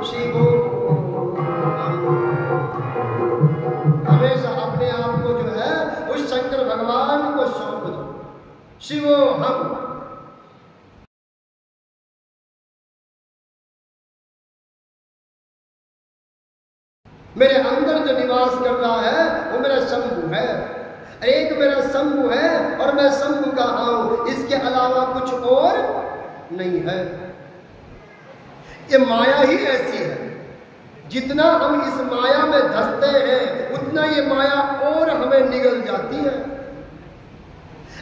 शिवो हमेशा अपने आप को जो है उस शंकर भगवान को सौंप दो। शिवो हम, मेरे अंदर जो निवास कर रहा है वो मेरा शंभु है, एक मेरा शंभु है और मैं शंभु का हूं, इसके अलावा कुछ और नहीं है। ये माया ही ऐसी है, जितना हम इस माया में धंसते हैं उतना ये माया और हमें निगल जाती है।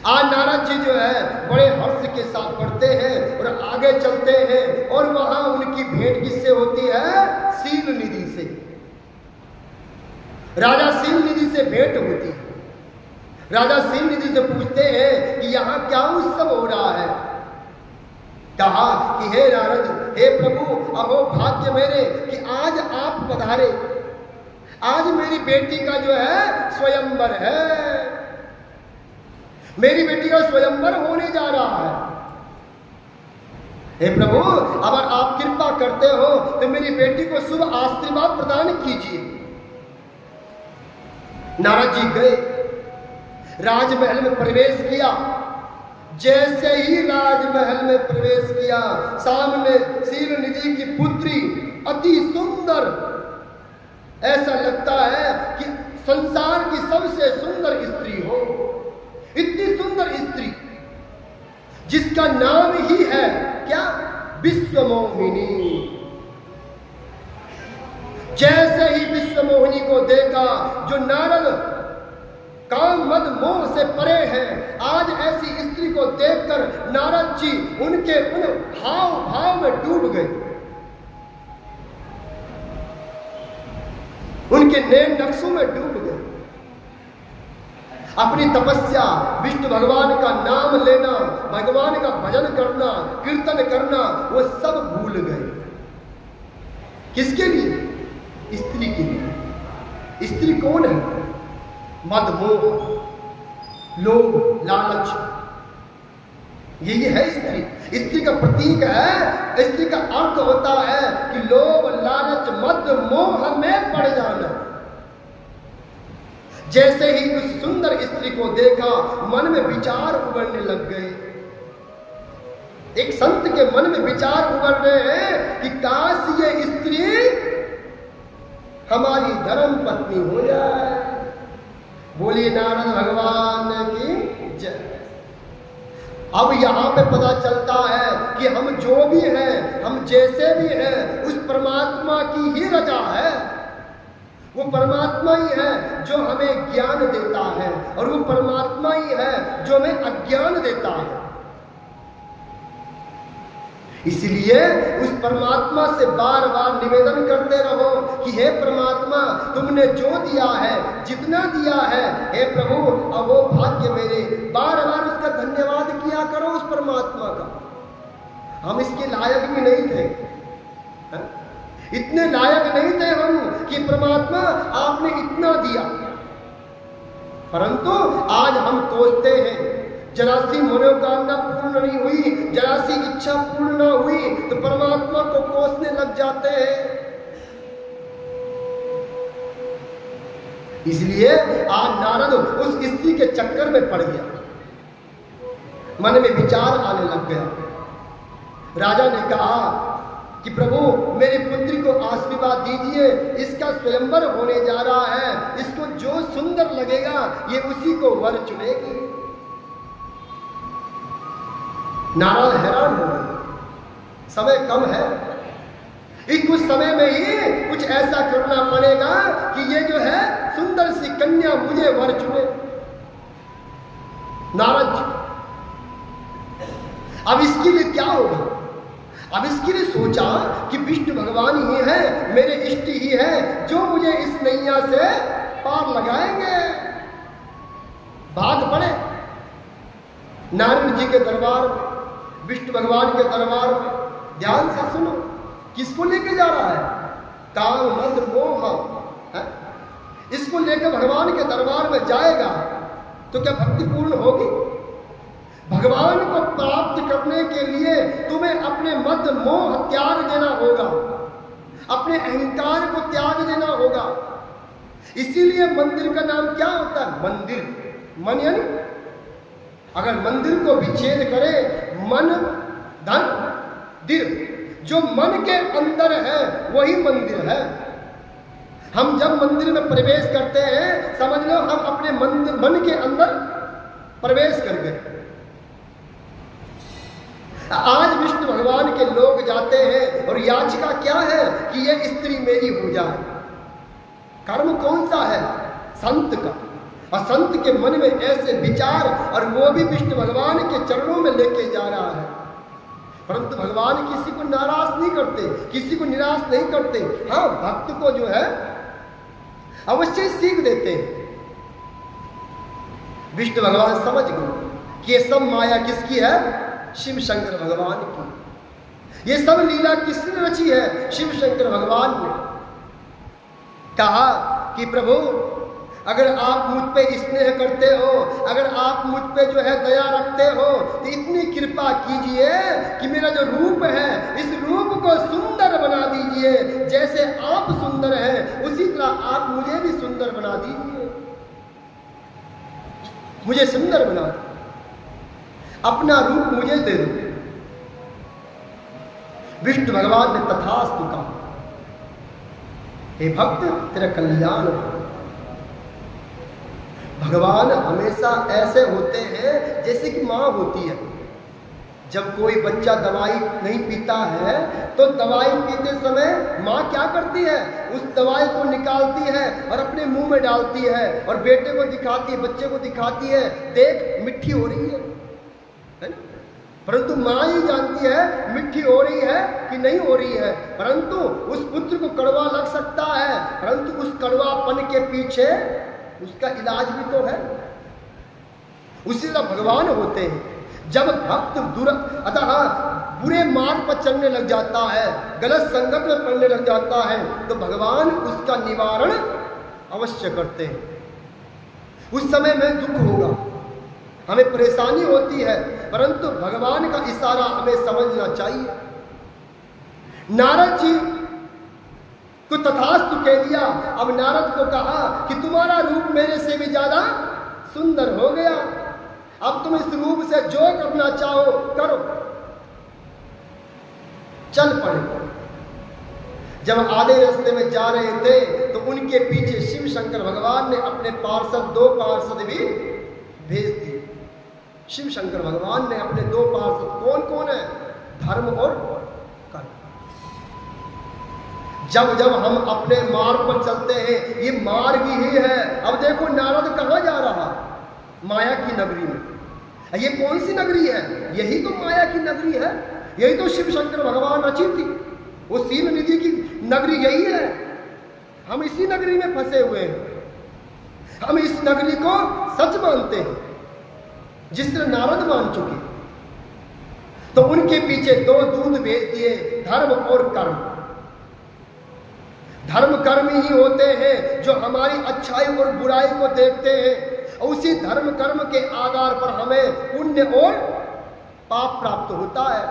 आज नारद जी जो है बड़े हर्ष के साथ पढ़ते हैं और आगे चलते हैं और वहां उनकी भेंट किससे होती है? शील निधि से। राजा शील निधि से भेंट होती है। राजा शील निधि से पूछते हैं कि यहाँ क्या उत्सव हो रहा है? कहा कि हे नारद, हे प्रभु, अहो भाग्य मेरे कि आज आप पधारे। आज मेरी बेटी का जो है स्वयंवर है, मेरी बेटी का स्वयंवर होने जा रहा है। हे प्रभु, अगर आप कृपा करते हो तो मेरी बेटी को शुभ आशीर्वाद प्रदान कीजिए। नारद जी गए, राजमहल में प्रवेश किया। जैसे ही राजमहल में प्रवेश किया, सामने शील निधि की पुत्री अति सुंदर, ऐसा लगता है कि संसार की सबसे सुंदर स्त्री हो। इतनी सुंदर स्त्री जिसका नाम ही है क्या? विश्वमोहिनी। जैसे ही विश्वमोहिनी को देखा, जो नारद काम मद मोह से परे हैं, आज ऐसी स्त्री को देखकर नारद जी उनके उन हाव भाव में डूब गए। उनके नैन नक्शों में डूब गए। अपनी तपस्या, विष्णु भगवान का नाम लेना, भगवान का भजन करना, कीर्तन करना, वो सब भूल गए। किसके लिए? स्त्री के लिए। स्त्री कौन है? मद मोह, लोभ, लालच, यही है स्त्री। स्त्री का प्रतीक है, स्त्री का अर्थ होता है कि लोभ, लालच, मद मोह में पड़ जाना। जैसे ही उस सुंदर स्त्री को देखा, मन में विचार उभरने लग गए। एक संत के मन में विचार उभर रहे हैं कि काश ये स्त्री हमारी धर्म पत्नी हो जाए। बोलिए नारद भगवान की जय। अब यहां पे पता चलता है कि हम जो भी हैं, हम जैसे भी हैं, उस परमात्मा की ही रजा है। वो परमात्मा ही है जो हमें ज्ञान देता है और वो परमात्मा ही है जो हमें अज्ञान देता है। इसलिए उस परमात्मा से बार बार निवेदन करते रहो कि हे परमात्मा, तुमने जो दिया है, जितना दिया है, हे प्रभु, अब वो भाग्य मेरे। बार बार उसका धन्यवाद किया करो उस परमात्मा का। हम इसके लायक भी नहीं थे, इतने लायक नहीं थे हम कि परमात्मा आपने इतना दिया, परंतु आज हम कोसते हैं। जरा सी मनोकामना पूर्ण नहीं हुई, जरा सी इच्छा पूर्ण न हुई तो परमात्मा को कोसने लग जाते हैं। इसलिए आज नारद उस स्त्री के चक्कर में पड़ गया, मन में विचार आने लग गया। राजा ने कहा कि प्रभु, मेरी पुत्री को आशीर्वाद दीजिए, इसका स्वयंवर होने जा रहा है, इसको जो सुंदर लगेगा ये उसी को वर चुनेगी। नारद हैरान हो गए, समय कम है, कुछ समय में ही कुछ ऐसा करना पड़ेगा कि ये जो है सुंदर सी कन्या मुझे वर चुने। नारद जी, अब इसके लिए क्या होगा? अब इसके लिए सोचा कि विष्णु भगवान ही है, मेरे इष्ट ही है जो मुझे इस नैया से पार लगाएंगे। भाग पड़े नारद जी के दरबार में, विष्णु भगवान के दरबार में। ध्यान से सुनो, किसको लेके जा रहा है? काम मद मोह, इसको लेकर भगवान के दरबार में जाएगा तो क्या भक्ति पूर्ण होगी? भगवान को प्राप्त करने के लिए तुम्हें अपने मद मोह त्याग देना होगा, अपने अहंकार को त्याग देना होगा। इसीलिए मंदिर का नाम क्या होता है? मंदिर। मन यानी अगर मंदिर को विच्छेद करे, मन धन दिर, जो मन के अंदर है वही मंदिर है। हम जब मंदिर में प्रवेश करते हैं, समझ लो हम अपने मन के अंदर प्रवेश कर गए। आज विष्णु भगवान के लोग जाते हैं और याचिका क्या है कि ये स्त्री मेरी हो जाए। कर्म कौन सा है? संत का। और संत के मन में ऐसे विचार, और वो भी विष्णु भगवान के चरणों में लेके जा रहा है। परंतु भगवान किसी को नाराज नहीं करते, किसी को निराश नहीं करते। हाँ, भक्त को जो है अवश्य सीख देते हैं। विष्णु भगवान समझ गए कि ये सब माया किसकी है? शिव शंकर भगवान की। ये सब लीला किसने रची है? शिव शंकर भगवान ने। कहा कि प्रभु, अगर आप मुझ पे स्नेह करते हो, अगर आप मुझ पे जो है दया रखते हो, तो इतनी कृपा कीजिए कि मेरा जो रूप है, इस रूप को सुंदर बना दीजिए। जैसे आप सुंदर हैं, उसी तरह आप मुझे भी सुंदर बना दीजिए। मुझे सुंदर बना दीजिए, अपना रूप मुझे दे दो। विष्णु भगवान ने तथास्तु कहा। हे भक्त, तेरा कल्याण हो। भगवान हमेशा ऐसे होते हैं जैसे कि माँ होती है। जब कोई बच्चा दवाई नहीं पीता है, तो दवाई पीते समय माँ क्या करती है? उस दवाई को निकालती है और अपने मुंह में डालती है और बेटे को दिखाती है, बच्चे को दिखाती है, देख मिठी हो रही है ना? परंतु माँ ही जानती है मिठी हो रही है कि नहीं हो रही है। परंतु उस पुत्र को कड़वा लग सकता है, परंतु उस कड़वापन के पीछे उसका इलाज भी तो है। उसी तरह भगवान होते हैं। जब भक्त अतः बुरे मार्ग पर चलने लग जाता है, गलत संगत में पड़ने लग जाता है, तो भगवान उसका निवारण अवश्य करते हैं। उस समय में दुख होगा, हमें परेशानी होती है, परंतु भगवान का इशारा हमें समझना चाहिए। नारद जी को तथास्तु कह दिया। अब नारद को कहा कि तुम्हारा रूप मेरे से भी ज्यादा सुंदर हो गया, अब तुम इस रूप से जो करना चाहो करो। चल पड़े। जब आधे रास्ते में जा रहे थे, तो उनके पीछे शिव शंकर भगवान ने अपने पार्षद, 2 पार्षद भी भेज दिए। शिव शंकर भगवान ने अपने 2 पार्षद, कौन कौन है? धर्म और कर्म। जब जब हम अपने मार्ग पर चलते हैं, ये मार्ग ही है। अब देखो नारद कहाँ जा रहा? माया की नगरी में। ये कौन सी नगरी है? यही तो माया की नगरी है। यही तो शिव शंकर भगवान रची थी। वो सीन निधि की नगरी यही है। हम इसी नगरी में फंसे हुए हैं। हम इस नगरी को सच मानते हैं, जिस तरह नारद मान चुके। तो उनके पीछे 2 दूत भेज दिए, धर्म और कर्म। धर्म कर्म ही होते हैं जो हमारी अच्छाई और बुराई को देखते हैं, और उसी धर्म कर्म के आधार पर हमें पुण्य और पाप प्राप्त होता है,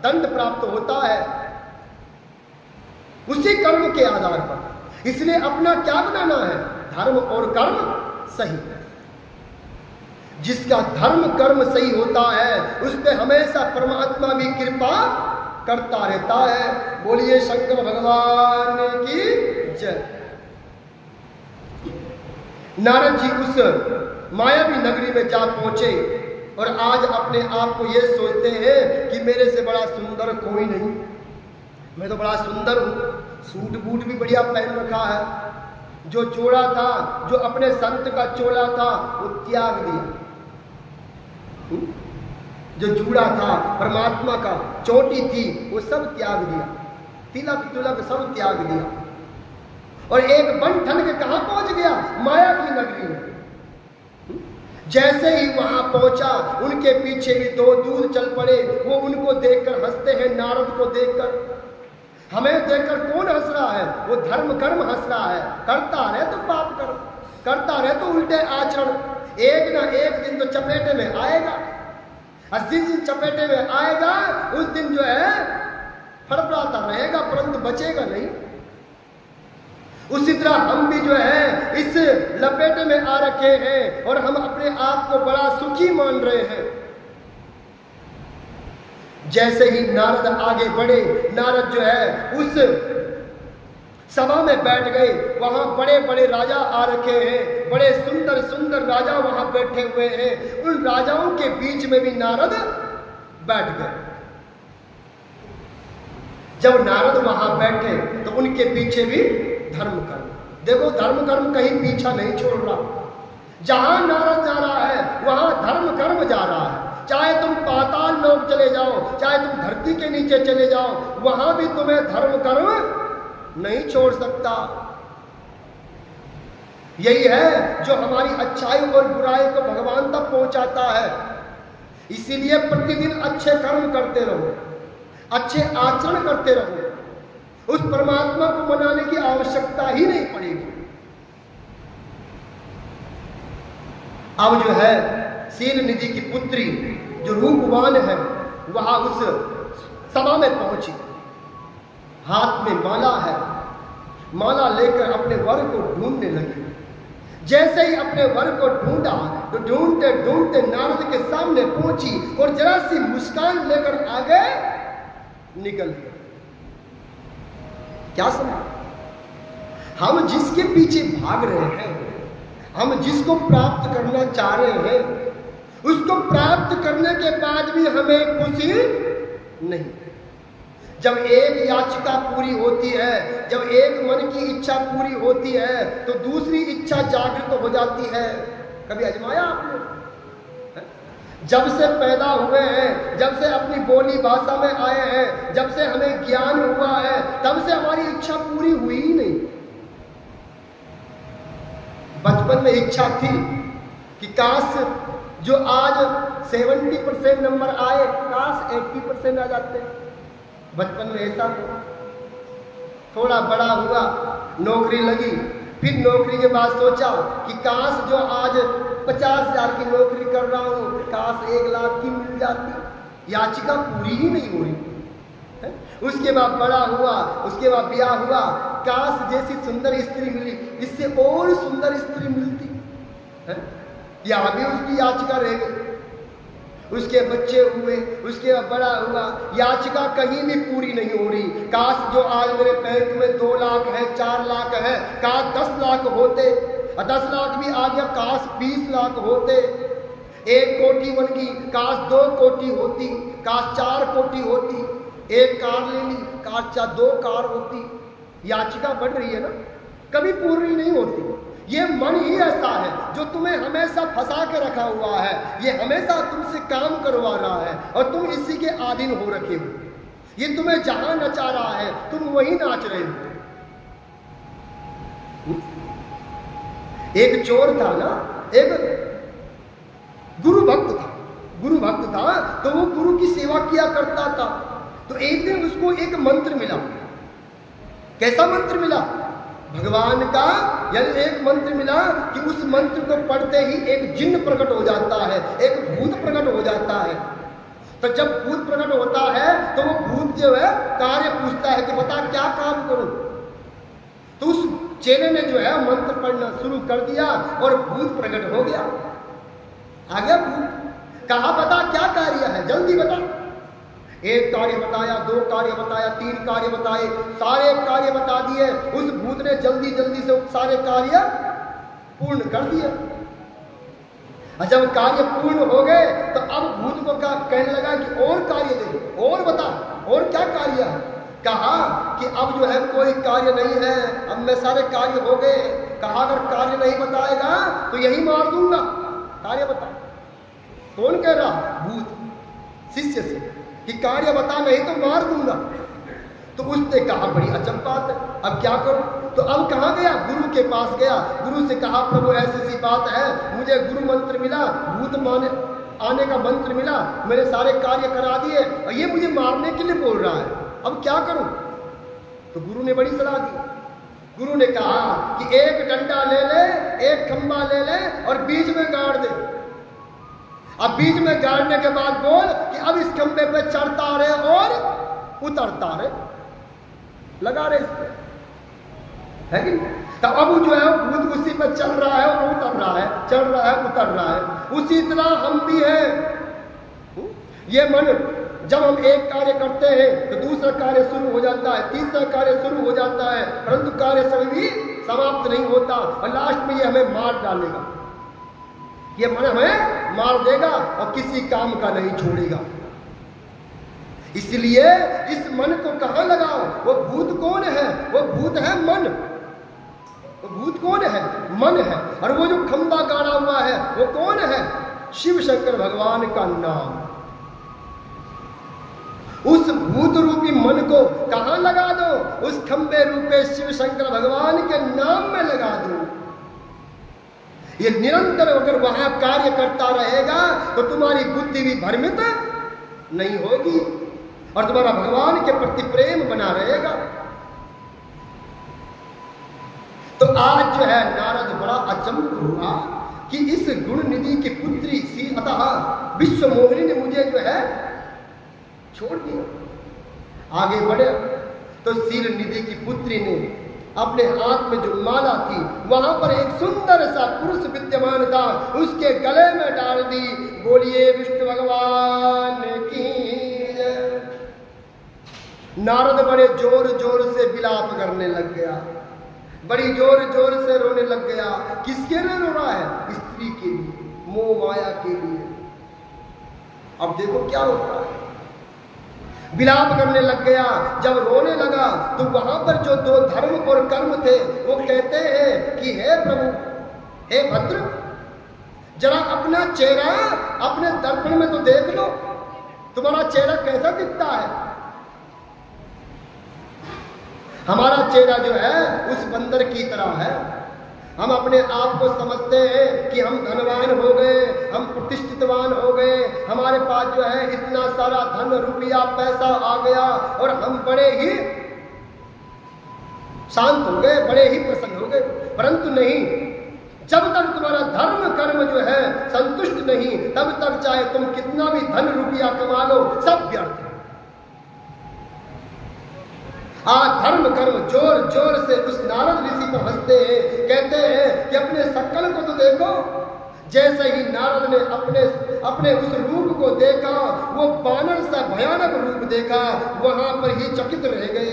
दंड प्राप्त होता है, उसी कर्म के आधार पर। इसलिए अपना क्या बनाना है? धर्म और कर्म सही। जिसका धर्म कर्म सही होता है, उस पर हमेशा परमात्मा भी कृपा करता रहता है। बोलिए शंकर भगवान की जय। नारद जी उस मायावी नगरी में जा पहुंचे और आज अपने आप को ये सोचते हैं कि मेरे से बड़ा सुंदर कोई नहीं, मैं तो बड़ा सुंदर हूं। सूट बूट भी बढ़िया पहन रखा है। जो चोला था, जो अपने संत का चोला था, वो त्याग दिया। जो जूड़ा था परमात्मा का, चोटी थी, वो सब त्याग दिया। तिलक तुलक सब त्याग दिया और एक बन ठन के कहां पहुंच गया? माया की नगरी में। जैसे ही वहां पहुंचा, उनके पीछे भी 2 दूत चल पड़े। वो उनको देखकर हंसते हैं। नारद को देखकर, हमें देखकर कौन हंस रहा है? वो धर्म कर्म हंस रहा है। करता रहे तो पाप कर्म, करता रहे तो उल्टे आचरण, एक ना एक दिन तो चपेटे में आएगा। और जिस दिन चपेटे में आएगा, उस दिन जो है फड़फड़ाता रहेगा परंतु बचेगा नहीं। उसी तरह हम भी जो है इस लपेटे में आ रखे हैं और हम अपने आप को बड़ा सुखी मान रहे हैं। जैसे ही नारद आगे बढ़े, नारद जो है उस सभा में बैठ गए। वहां बड़े बड़े राजा आ रखे हैं, बड़े सुंदर सुंदर राजा वहां बैठे हुए हैं। उन राजाओं के बीच में भी नारद बैठ गए। जब नारद वहां बैठे तो उनके पीछे भी धर्म कर्म, देखो धर्म कर्म कहीं पीछा नहीं छोड़ रहा। जहां नारद जा रहा है वहां धर्म कर्म जा रहा है। चाहे तुम पाताल लोक चले जाओ, चाहे तुम धरती के नीचे चले जाओ, वहां भी तुम्हें धर्म कर्म नहीं छोड़ सकता। यही है जो हमारी अच्छाई और बुराई को भगवान तक पहुंचाता है। इसीलिए प्रतिदिन अच्छे कर्म करते रहो, अच्छे आचरण करते रहो, उस परमात्मा को मनाने की आवश्यकता ही नहीं पड़ेगी। अब जो है शील निधि की पुत्री जो रूपवान है वहां उस सभा में पहुंची, हाथ में माला है, माला लेकर अपने वर को ढूंढने लगी। जैसे ही अपने वर को ढूंढा तो ढूंढते ढूंढते नारद के सामने पहुंची और जरा सी मुस्कान लेकर आगे निकल गई। क्या समझा? हम जिसके पीछे भाग रहे हैं, हम जिसको प्राप्त करना चाह रहे हैं, उसको प्राप्त करने के बाद भी हमें खुशी नहीं। जब एक याचिका पूरी होती है, जब एक मन की इच्छा पूरी होती है तो दूसरी इच्छा जागृत हो जाती है। कभी आजमाया आपने? जब से पैदा हुए हैं, जब से अपनी बोली भाषा में आए हैं, जब से हमें ज्ञान हुआ है, तब से हमारी इच्छा पूरी हुई ही नहीं। बचपन में इच्छा थी कि काश जो आज 70% नंबर आए, काश 80% आ जाते। बचपन में ऐसा था। थोड़ा बड़ा हुआ, नौकरी लगी, फिर नौकरी के बाद सोचा कि काश जो आज 50,000 की नौकरी कर रहा हूँ, काश 1 लाख की मिल जाती। याचिका पूरी ही नहीं हो रही। उसके बाद बड़ा हुआ, उसके बाद ब्याह हुआ, काश जैसी सुंदर स्त्री मिली, इससे और सुंदर स्त्री मिलती है, यहाँ भी उसकी याचिका रह गई। उसके बच्चे हुए, उसके बाद बड़ा हुआ, याचिका कहीं भी पूरी नहीं हो रही। काश जो आज मेरे बैंक में 2 लाख है, 4 लाख है, काश 10 लाख होते, 10 लाख भी आ गया, काश 20 लाख होते। 1 कोटी बन गई, काश 2 कोटी होती, काश 4 कोटी होती। 1 कार ले ली, काश 2 कार होती। याचिका बढ़ रही है ना, कभी पूरी नहीं होती। ये मन ही ऐसा है जो तुम्हें हमेशा फंसा के रखा हुआ है, ये हमेशा तुमसे काम करवा रहा है और तुम इसी के अधीन हो रखे हो। ये तुम्हें जहां नचा रहा है तुम वही नाच रहे हो। एक चोर था ना, एक गुरु भक्त था। गुरु भक्त था तो वो गुरु की सेवा किया करता था। तो एक दिन उसको एक मंत्र मिला। कैसा मंत्र मिला? भगवान का यानी एक मंत्र मिला कि उस मंत्र को पढ़ते ही एक जिन्न प्रकट हो जाता है, एक भूत प्रकट हो जाता है। तो जब भूत प्रकट होता है तो वो भूत जो है कार्य पूछता है कि बता क्या काम करूं। तो उस चेले ने जो है मंत्र पढ़ना शुरू कर दिया और भूत प्रकट हो गया। आ गया भूत, कहा बता क्या कार्य है, जल्दी बता। 1 कार्य बताया, 2 कार्य बताया, 3 कार्य बताए, सारे कार्य बता दिए। उस भूत ने जल्दी जल्दी से सारे कार्य पूर्ण कर दिए। और जब कार्य पूर्ण हो गए तो अब भूत को कहने लगा कि और कार्य दे, और बता, और क्या कार्य है। कहा कि अब जो है कोई कार्य नहीं है, अब मैं सारे कार्य हो गए। कहा अगर कार्य नहीं बताएगा तो यही मार दूंगा, कार्य बता। कौन कह रहा? भूत शिष्य से कि कार्य बता नहीं तो मार दूंगा। तो उसने कहा बड़ी अचंभ बात है, अब क्या करूं। तो अब कहाँ गया? गुरु के पास गया। गुरु से कहा प्रभु ऐसी सी बात है, मुझे गुरु मंत्र मिला, भूत माने आने का मंत्र मिला, मेरे सारे कार्य करा दिए और ये मुझे मारने के लिए बोल रहा है, अब क्या करूं। तो गुरु ने बड़ी सलाह दी। गुरु ने कहा कि एक डंडा ले ले, एक खंबा ले ले और बीच में गाड़ दे। अब बीच में गाड़ने के बाद बोल कि अब इस खंबे पे चढ़ता रहे और उतरता रहे, लगा रहे इस पे, है कि नहीं? तो अब जो है भूत उसी पर चल रहा है और उतर रहा है, चल रहा है उतर रहा है। उसी तरह हम भी हैं। ये मन जब हम एक कार्य करते हैं तो दूसरा कार्य शुरू हो जाता है, तीसरा कार्य शुरू हो जाता है, परंतु कार्य सभी समाप्त नहीं होता और लास्ट में ये हमें मार डालेगा। ये मन हमें मार देगा और किसी काम का नहीं छोड़ेगा। इसलिए इस मन को कहां लगाओ? वो भूत कौन है? वो भूत है मन। वो भूत कौन है? मन है। और वो जो खंबा गाड़ा हुआ है वो कौन है? शिव शंकर भगवान का नाम। उस भूत रूपी मन को कहां लगा दो? उस खंबे रूपे शिव शंकर भगवान के नाम में लगा दो। ये निरंतर अगर वहां कार्य करता रहेगा तो तुम्हारी बुद्धि भी भ्रमित नहीं होगी और तुम्हारा भगवान के प्रति प्रेम बना रहेगा। तो आज जो है नारद बड़ा अचंभ हुआ कि इस गुण निधि की पुत्री सी अतः विश्व मोहिनी ने मुझे जो है छोड़ दिया। आगे बढ़े तो सील निधि की पुत्री ने अपने हाथ में जो माला थी वहां पर एक सुंदर सा पुरुष विद्यमान था, उसके गले में डाल दी। बोलिए विष्णु भगवान की। नारद बड़े जोर जोर से विलाप करने लग गया, बड़ी जोर जोर से रोने लग गया। किसके लिए रो रहा है? स्त्री के लिए, मोह माया के लिए। अब देखो क्या होता है, विलाप करने लग गया। जब रोने लगा तो वहां पर जो दो धर्म और कर्म थे वो कहते हैं कि हे प्रभु, हे भद्र, जरा अपना चेहरा अपने दर्पण में तो देख लो, तुम्हारा चेहरा कैसा दिखता है। हमारा चेहरा जो है उस बंदर की तरह है। हम अपने आप को समझते हैं कि हम धनवान हो गए, हम प्रतिष्ठितवान हो गए, हमारे पास जो है इतना सारा धन रुपया पैसा आ गया और हम बड़े ही शांत हो गए, बड़े ही प्रसन्न हो गए। परंतु नहीं, जब तक तुम्हारा धर्म कर्म जो है संतुष्ट नहीं, तब तक चाहे तुम कितना भी धन रुपया कमा लो, सब व्यर्थ है। धर्म कर्म जोर जोर से उस नारद ऋषि पर हंसते हैं, कहते हैं कि अपने शकल को तो देखो। जैसे ही नारद ने अपने उस रूप को देखा, वो बानर सा भयानक रूप देखा, वहां पर ही चकित रह गए।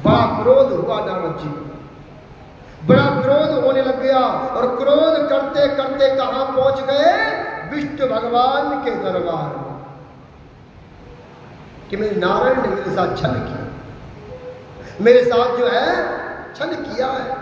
बड़ा क्रोध हुआ नारद जी, बड़ा क्रोध होने लग गया और क्रोध करते करते कहां पहुंच गए? विष्णु भगवान के दरबार में। कि मेरे नारायण ने मेरे साथ छल किया, मेरे साथ जो है छल किया है।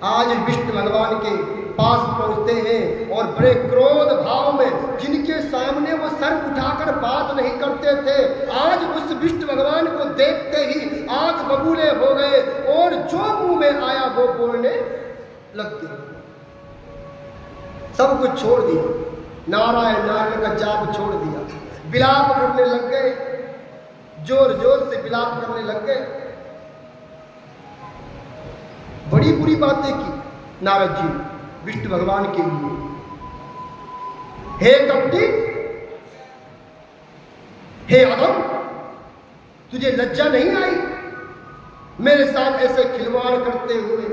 आज विष्णु भगवान के पास पहुंचते हैं और बड़े क्रोध भाव में, जिनके सामने वो सर उठाकर बात नहीं करते थे, आज उस विष्णु भगवान को देखते ही आंख बबूले हो गए और जो मुंह में आया वो बोलने लग गए। सब कुछ छोड़ दिया, नारायण नारायण का जाप छोड़ दिया, विलाप करने लग गए, जोर जोर से विलाप करने लग गए। बड़ी बुरी बातें की नारद जी विष्णु भगवान के लिए। हे कपटी, हे अधम, तुझे लज्जा नहीं आई मेरे साथ ऐसे खिलवाड़ करते हुए?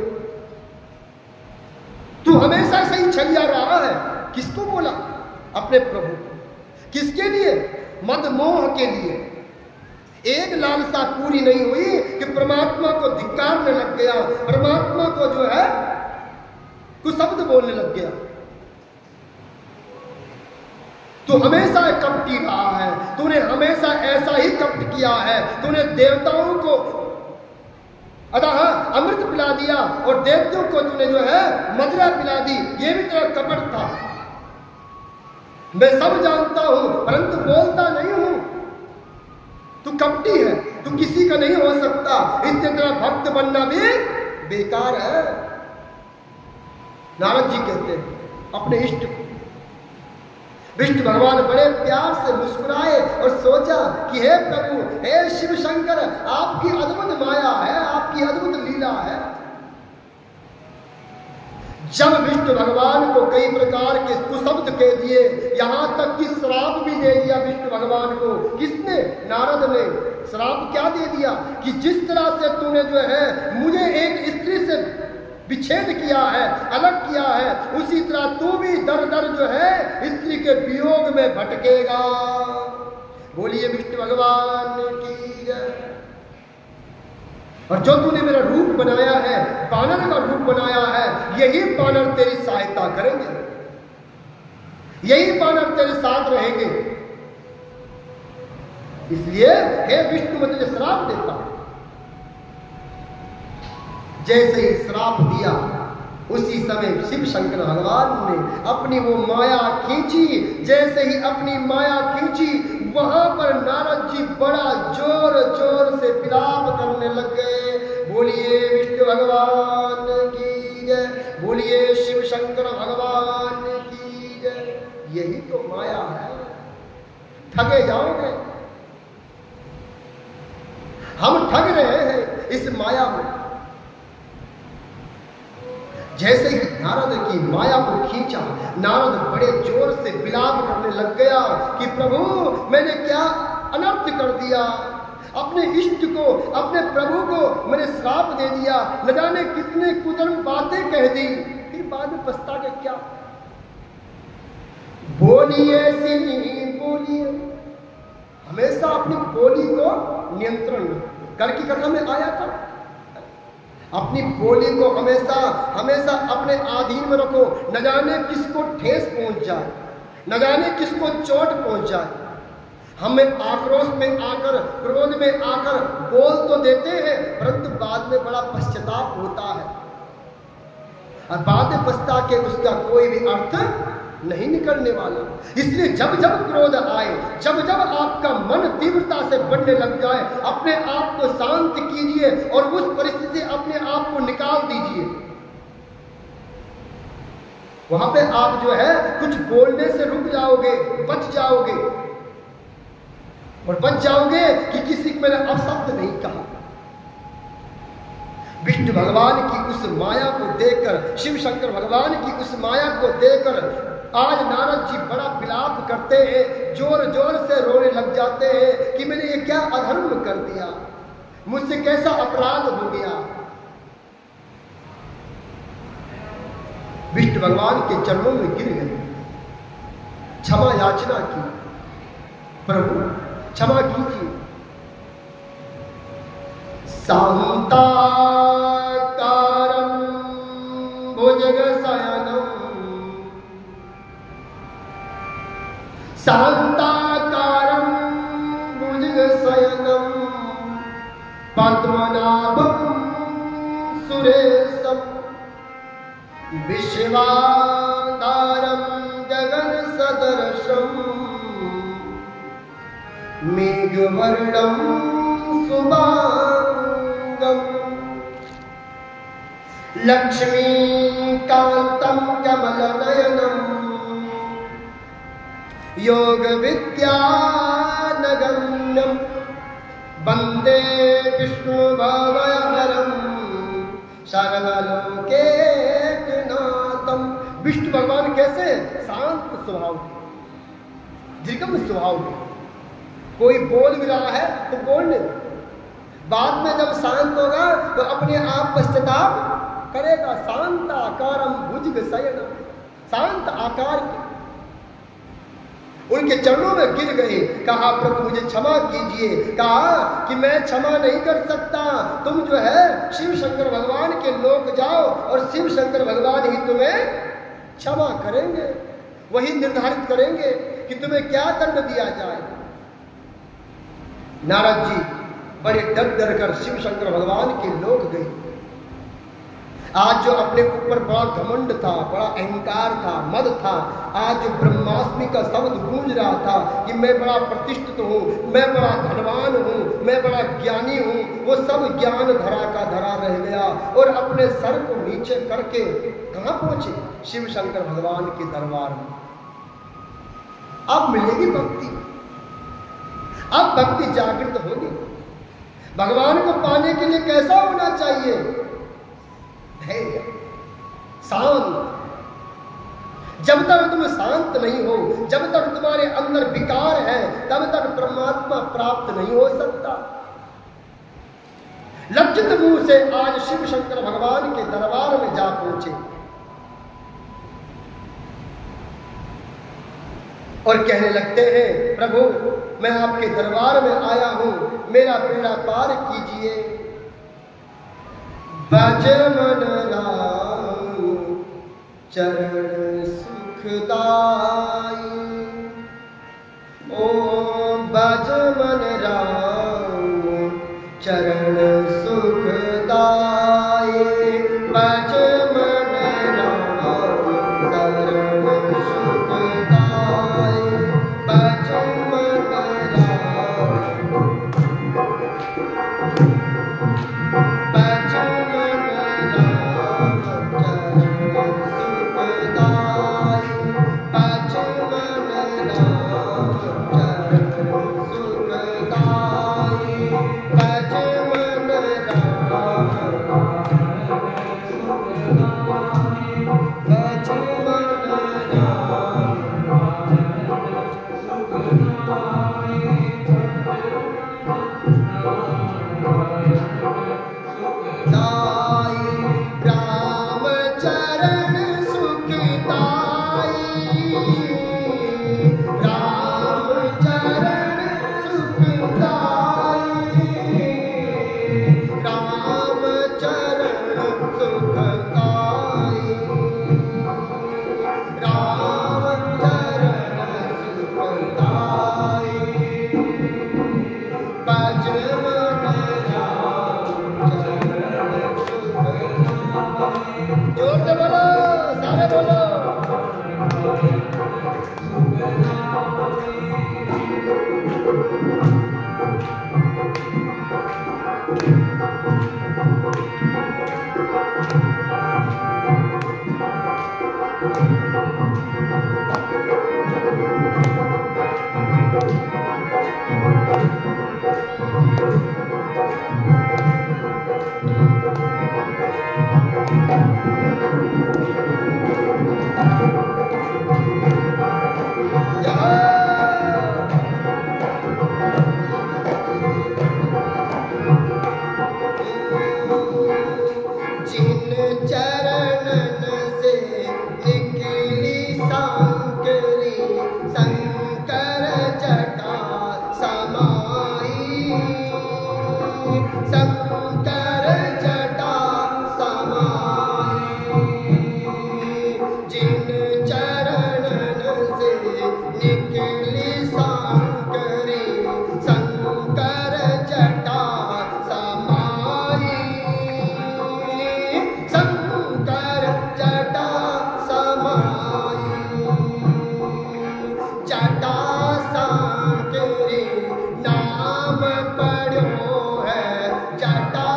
तू हमेशा से ही छलिया रहा है। किसको बोला? अपने प्रभु को। किसके लिए? मद मोह के लिए। एक लालसा पूरी नहीं हुई कि परमात्मा को धिक्कारने लग गया, परमात्मा को जो है कुछ शब्द बोलने लग गया। तू हमेशा कपटी रहा है, तूने हमेशा ऐसा ही कपट किया है। तूने देवताओं को अमृत पिला दिया और देवताओं को तूने जो है मदिरा पिला दी, ये भी तेरा कपट था। मैं सब जानता हूं परंतु बोलता नहीं हूं। तू कपटी है, तू किसी का नहीं हो सकता, इससे तेरा भक्त बनना भी बेकार है। नारद जी कहते हैं अपने इष्ट को। विष्णु भगवान बड़े प्यार से मुस्कुराए और सोचा कि हे प्रभु, हे शिव शंकर, आपकी अद्भुत माया है, आपकी अद्भुत लीला है। जब विष्णु भगवान को कई प्रकार के कुशब्द कह दिए, यहां तक कि श्राप भी दे दिया विष्णु भगवान को। किसने? नारद ने। श्राप क्या दे दिया कि जिस तरह से तूने जो है मुझे एक स्त्री से विच्छेद किया है, अलग किया है, उसी तरह तू भी दर दर जो है स्त्री के वियोग में भटकेगा। बोलिए विष्णु भगवान की जय। और जो तूने मेरा रूप बनाया है, बानर का रूप बनाया है, यही बानर तेरी सहायता करेंगे, यही बानर तेरे साथ रहेंगे। इसलिए हे विष्णु, मैं तुझे श्राप देता हूं। जैसे ही श्राप दिया, उसी समय शिव शंकर भगवान ने अपनी वो माया खींची। जैसे ही अपनी माया खींची, वहां पर नारद जी बड़ा जोर जोर से विलाप करने लग गए। बोलिए विष्णु भगवान की जय, बोलिए शिव शंकर भगवान की जय। यही तो माया है, ठगे जाओगे। हम ठग रहे हैं इस माया में। जैसे ही नारद की माया को खींचा, नारद बड़े जोर से विलाप करने लग गया कि प्रभु, मैंने क्या अनर्थ कर दिया, अपने इष्ट को, अपने प्रभु को मैंने श्राप दे दिया, न जाने कितने कुधर्म बातें कह दी, फिर बाद में पछता के क्या। बोलिए सिंह बोलिए, हमेशा अपनी बोली को नियंत्रण कर की कथा में आया था। अपनी बोली को हमेशा हमेशा अपने अधीन में रखो, न जाने किसको ठेस पहुंच जाए, न जाने किसको चोट पहुंच जाए। हमें आक्रोश में आकर, क्रोध में आकर बोल तो देते हैं, परंतु बाद में बड़ा पश्चाताप होता है और बाद में पछता के उसका कोई भी अर्थ नहीं निकलने वाला। इसलिए जब जब क्रोध आए, जब जब आपका मन तीव्रता से बढ़ने लग जाए, अपने आप को शांत कीजिए और उस परिस्थिति से अपने आप को निकाल दीजिए। वहां पे आप जो है कुछ बोलने से रुक जाओगे, बच जाओगे, और बच जाओगे कि किसी को मैंने अपशब्द नहीं कहा। विष्णु भगवान की उस माया को देखकर, शिव शंकर भगवान की उस माया को देखकर आज नारद जी बड़ा विलाप करते हैं, जोर जोर से रोने लग जाते हैं कि मैंने ये क्या अधर्म कर दिया, मुझसे कैसा अपराध हो गया। विष्णु भगवान के चरणों में गिर गए, क्षमा याचना की, प्रभु क्षमा कीजिए। शांताकारं भुजगशयनं, शांताकारं भुजगशयनं, पद्मनाभं सुरेशं, विश्वाधारं गगनसदृशं, मेघवर्णं शुभांगं, लक्ष्मीकान्तं कमलनयनं, योगविद्यानगम्यं, वन्दे विष्णुभवहरं, सर्वलोकैकनाथं। विष्णु भगवान कैसे? शांत स्वभाव, निर्गम स्वभाव। कोई बोल भी रहा है तो बोलने दो, बाद में जब शांत होगा तो अपने आप पश्चाताप करेगा। शांत आकारम भुजगशयनम, शांत आकार के उनके चरणों में गिर गए, कहा प्रभु मुझे क्षमा कीजिए। कहा कि मैं क्षमा नहीं कर सकता, तुम जो है शिव शंकर भगवान के लोक जाओ और शिव शंकर भगवान ही तुम्हें क्षमा करेंगे, वही निर्धारित करेंगे कि तुम्हें क्या दंड दिया जाए। नारद जी बड़े डर डर कर शिव शंकर भगवान के लोक गए। आज जो अपने ऊपर बड़ा घमंड था, बड़ा अहंकार था, मद था, आज जो ब्रह्मास्मि का शब्द गूंज रहा था कि मैं बड़ा प्रतिष्ठित हूँ, मैं बड़ा धनवान हूँ, मैं बड़ा ज्ञानी हूँ, वो सब ज्ञान धरा का धरा रह गया और अपने सर को नीचे करके कहाँ पहुंचे? शिव शंकर भगवान के दरबार में। अब मिलेगी भक्ति, अब भक्ति जागृत होगी। भगवान को पाने के लिए कैसा होना चाहिए? धैर्य, शांत। जब तक तुम शांत नहीं हो, जब तक तुम्हारे अंदर विकार है, तब तक परमात्मा प्राप्त नहीं हो सकता। लज्जित मुंह से आज शिव शंकर भगवान के दरबार में जा पहुंचे और कहने लगते हैं, प्रभु मैं आपके दरबार में आया हूं, मेरा बेड़ा पार कीजिए। भज मन राम चरण सुखदाई, ओ भज मन राम चरण सुखदाई, भज मन राम चरण सुखदाई, भज मन राम, भज मन राम चरण सुखदाई, भज मन राम चरण सुखदाई, भज मन राम, भज मन दाई, राम चरण सुखदाई, राम चरण सुखदाई, राम चरण सुखदाई, राम चरण सुखदाई, भज मन राम चरण सुखदाई। जोर से बोलो, सारे बोलो। जिन चरणन से निकली सांकरी, शंकर जटा समाई, शंकर जटा समाई, जिन चरणन से निकली सांकरी, शंकर जटा समाई, शंकर जटा समाई, जटा सांकरी नाम पढ़ो है, जटा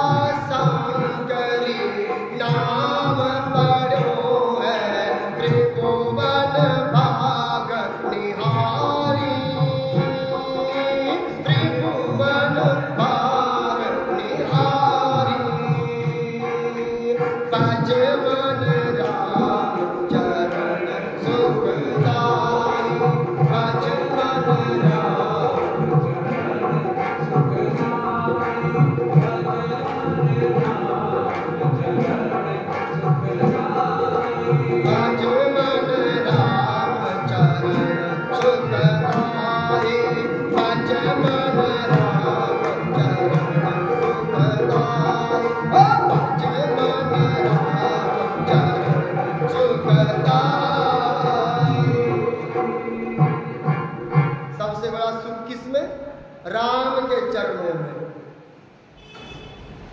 सांकरी नाम पढ़ो है, त्रिभुवन भाग निहारी, त्रिभुवन भाग निहारी, भज मन राम चरण सुखदाई, भज मन राम, भज मन राम चरण सुखदाई, भज मन राम चरण सुखदाई, ओ भज मन राम चरण सुखदाई। सबसे बड़ा सुख किसमें? राम के चरणों में।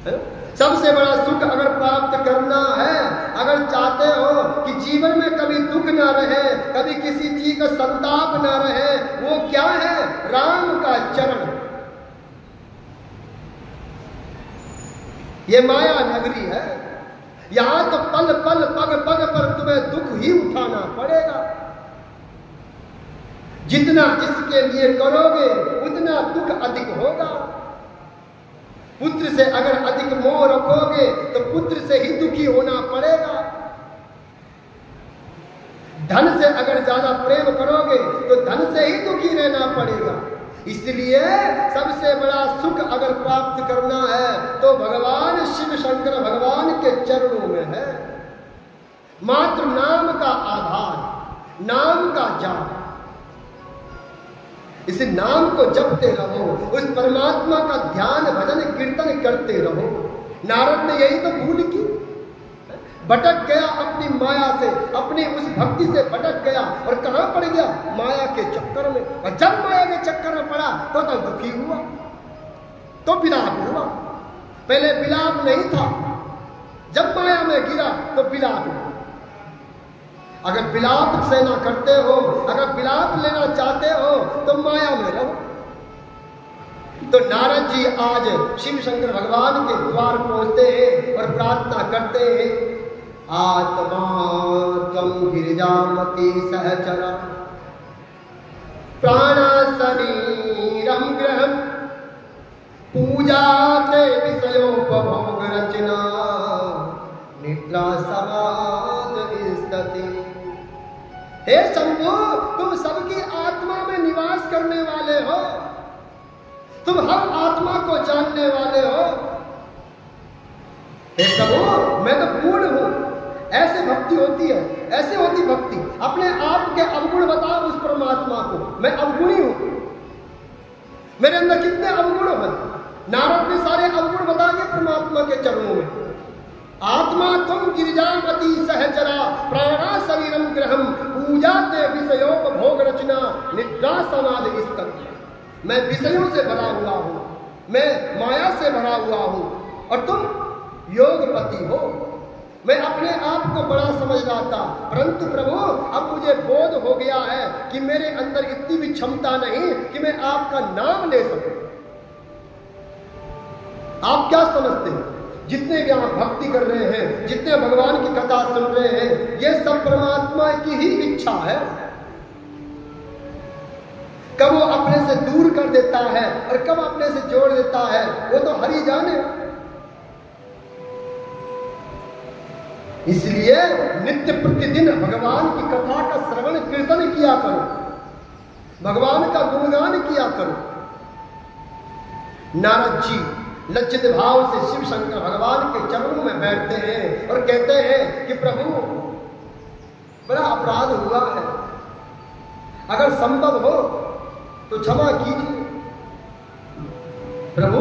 है? सबसे बड़ा सुख अगर प्राप्त करना है, अगर चाहते हो कि जीवन में कभी दुख ना रहे, कभी किसी चीज का संताप ना रहे, वो क्या है? राम का चरण। ये माया नगरी है, यहां तो पल पल पग पग पर तुम्हें दुख ही उठाना पड़ेगा। जितना जिसके लिए करोगे उतना दुख अधिक होगा। पुत्र से अगर अधिक मोह रखोगे तो पुत्र से ही दुखी होना पड़ेगा। धन से अगर ज्यादा प्रेम करोगे तो धन से ही दुखी रहना पड़ेगा। इसलिए सबसे बड़ा सुख अगर प्राप्त करना है तो भगवान शिव शंकर भगवान के चरणों में है। मात्र नाम का आधार, नाम का जाप, इस नाम को जपते रहो, उस परमात्मा का ध्यान भजन कीर्तन करते रहो। नारद ने यही तो भूल की, भटक गया अपनी माया से, अपनी उस भक्ति से भटक गया और कहां पड़ गया? माया के चक्कर में। और जब माया के चक्कर में पड़ा तो दुखी हुआ, तो विलाप हुआ। पहले विलाप नहीं था, जब माया में गिरा तो विलाप हुआ। अगर विलाप सहना करते हो, अगर विलाप लेना चाहते हो तो माया में रहो। तो नारद जी आज शिव शंकर भगवान के द्वार पहुंचते हैं और प्रार्थना करते हैं, आत्मा त्वं गिरिजामति सहचरा प्राण शरीरम गृहम पूजा ते विषयोपभोग रचना निद्रा समाध स्थिति। हे शंभु, तुम सबकी आत्मा में निवास करने वाले हो, तुम हर आत्मा को जानने वाले हो। हे प्रभु, मैं तो पूर्ण हूं। ऐसे भक्ति होती है, ऐसे होती भक्ति। अपने आप के अवगुण बताओ उस परमात्मा को, मैं अवगुणी हूं, मेरे अंदर कितने अवगुण हैं। नारद ने सारे अवगुण बता दिए परमात्मा के चरणों में। आत्मा त्वं गिरिजामति सहचरा प्राणा शरीरम गृहम पूजा ते विषयोपभोग रचना निद्रा समाधि स्थिति। मैं विषयों से भरा हुआ हूं, मैं माया से भरा हुआ हूं और तुम योगपति हो। मैं अपने आप को बड़ा समझ रहा था, परंतु प्रभु अब मुझे बोध हो गया है कि मेरे अंदर इतनी भी क्षमता नहीं कि मैं आपका नाम ले सकूं। आप क्या समझते हैं? जितने भी आप भक्ति कर रहे हैं, जितने भगवान की कथा सुन रहे हैं, ये सब परमात्मा की ही इच्छा है। कब वो अपने से दूर कर देता है और कब अपने से जोड़ देता है, वो तो हरि जाने। इसलिए नित्य प्रतिदिन भगवान की कथा का श्रवण कीर्तन किया करो, भगवान का गुणगान किया करो। नारद जी लज्जित भाव से शिव शंकर भगवान के चरणों में बैठते हैं और कहते हैं कि प्रभु, बड़ा अपराध हुआ है, अगर संभव हो तो क्षमा कीजिए। प्रभु,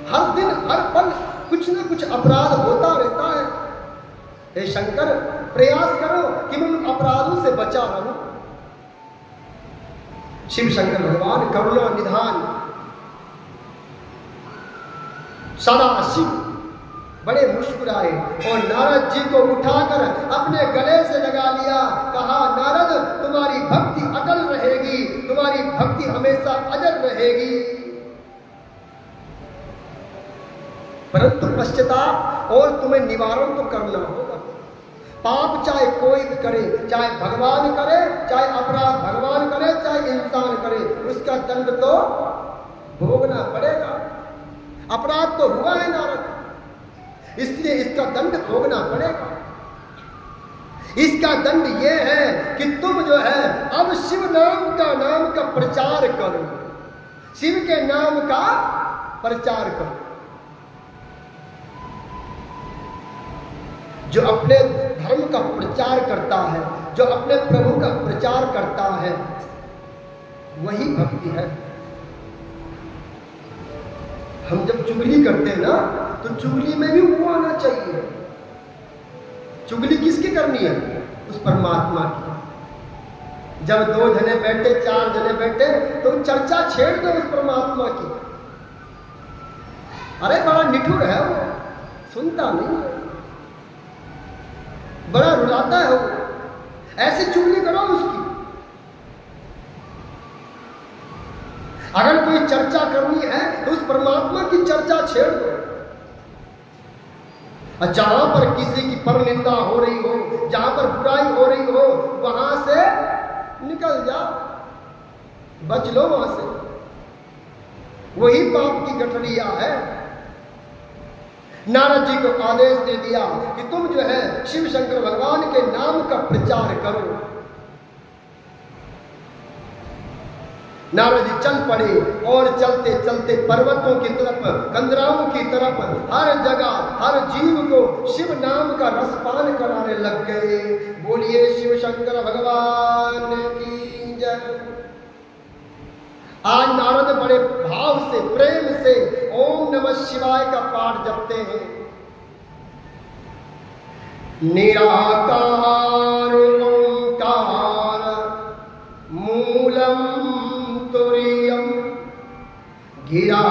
हर दिन हर पल कुछ न कुछ अपराध होता रहता है। हे शंकर, प्रयास करो कि मैं उन अपराधों से बचा रहूं। शिव शंकर भगवान करुणा निधान सदा शिव बड़े मुस्कुराए और नारद जी को उठाकर अपने गले से लगा लिया। कहा, नारद, तुम्हारी भक्ति अटल रहेगी, तुम्हारी भक्ति हमेशा अजर रहेगी, परंतु पश्चाताप और तुम्हें निवारण तो करना होगा। पाप चाहे कोई भी करे, चाहे भगवान करे, चाहे अपराध भगवान करे, चाहे इंसान करे, उसका दंड तो भोगना पड़ेगा। अपराध तो हुआ है नारद, इसलिए इसका दंड भोगना पड़ेगा। इसका दंड यह है कि तुम जो है अब शिव नाम का प्रचार करो, शिव के नाम का प्रचार करो। जो अपने धर्म का प्रचार करता है, जो अपने प्रभु का प्रचार करता है, वही भक्ति है। हम जब चुगली करते हैं ना, तो चुगली में भी वो आना चाहिए। चुगली किसकी करनी है? उस परमात्मा की। जब 2 जने बैठे, 4 जने बैठे, तो चर्चा छेड़ दो उस परमात्मा की। अरे बड़ा निठुर है वो, सुनता नहीं है, बड़ा रुलाता है वो, ऐसी चुगली करो उसकी। अगर कोई चर्चा करनी है तो उस परमात्मा की चर्चा छेड़ दो। और जहां पर किसी की परनिंदा हो रही हो, जहां पर बुराई हो रही हो, वहां से निकल जाओ, बच लो वहां से। वही पाप की गठरिया है। नारद जी को आदेश दे दिया कि तुम जो है शिव शंकर भगवान के नाम का प्रचार करो। नारद जी चल पड़े और चलते चलते पर्वतों की तरफ, कंदराओं की तरफ, हर जगह हर जीव को शिव नाम का रसपान कराने लग गए। बोलिए शिव शंकर भगवान की जय। आज नारद बड़े भाव से, प्रेम से ओम नमः शिवाय का पाठ जपते हैं। निराकार ओंकार मूलम तुरीयम गिरा